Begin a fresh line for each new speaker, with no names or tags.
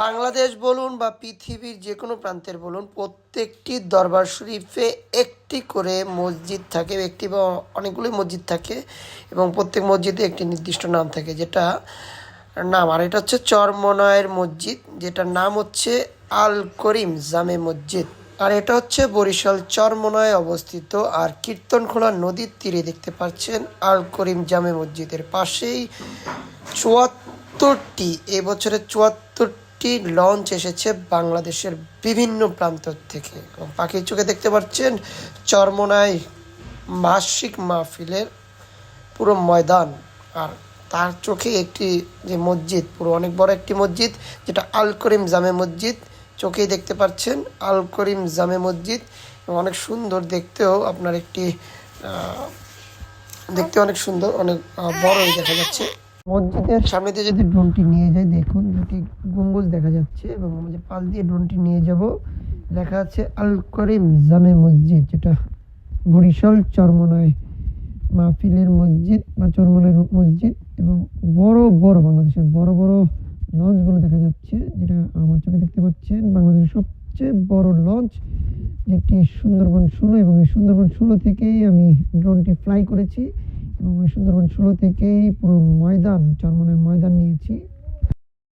বাংলাদেশ বলুন বা পৃথিবীর যে কোনো প্রান্তের বলুন, প্রত্যেকটি দরবার শরীফে একটি করে মসজিদ থাকে, একটি বা অনেকগুলি মসজিদ থাকে এবং প্রত্যেক মসজিদে একটি নির্দিষ্ট নাম থাকে, যেটা নাম, আর এটা হচ্ছে চরমনায়ের মসজিদ, যেটার নাম হচ্ছে আল করিম জামে মসজিদ। আর এটা হচ্ছে বরিশাল চরমনায় অবস্থিত। আর কীর্তনখোলা নদীর তীরে দেখতে পাচ্ছেন আল করিম জামে মসজিদের পাশেই ৭৪টি, এবছরে ৭৪টি লঞ্চ এসেছে বাংলাদেশের বিভিন্ন প্রান্ত থেকে। এবং পাখির চোখে দেখতে পাচ্ছেন চরমনায় বার্ষিক মাহফিলের পুরো ময়দান। আর তার চোখে একটি যে মসজিদ, পুরো অনেক বড় একটি মসজিদ, যেটা আল করিম জামে মসজিদ, চোখেই দেখতে পাচ্ছেন আল করিম জামে মসজিদ। এবং অনেক সুন্দর দেখতেও, আপনার একটি দেখতে অনেক সুন্দর, অনেক বড়ই দেখা যাচ্ছে। মসজিদের সামনে দিয়ে যদি ড্রোনটি নিয়ে যাই, দেখুন দুটি গম্বুজ দেখা যাচ্ছে এবং আমাদের পাশ দিয়ে ড্রোনটি নিয়ে যাব, লেখা আছে আল করিম জামে মসজিদ, যেটা বরিশাল চরমনায় মাহফিলের মসজিদ বা চরমনায় মসজিদ। এবং বড় বড় বাংলাদেশের বড় বড় লঞ্চগুলো দেখা যাচ্ছে, যেটা আমার চোখে দেখতে পাচ্ছেন বাংলাদেশের সবচেয়ে বড় লঞ্চ, যেটি সুন্দরবন ১৬। এবং এই সুন্দরবন ১৬ থেকেই আমি ড্রোনটি ফ্লাই করেছি এবং ওই সুন্দরবন ১৬ থেকেই পুরো ময়দান, চরমনায় ময়দান নিয়েছি।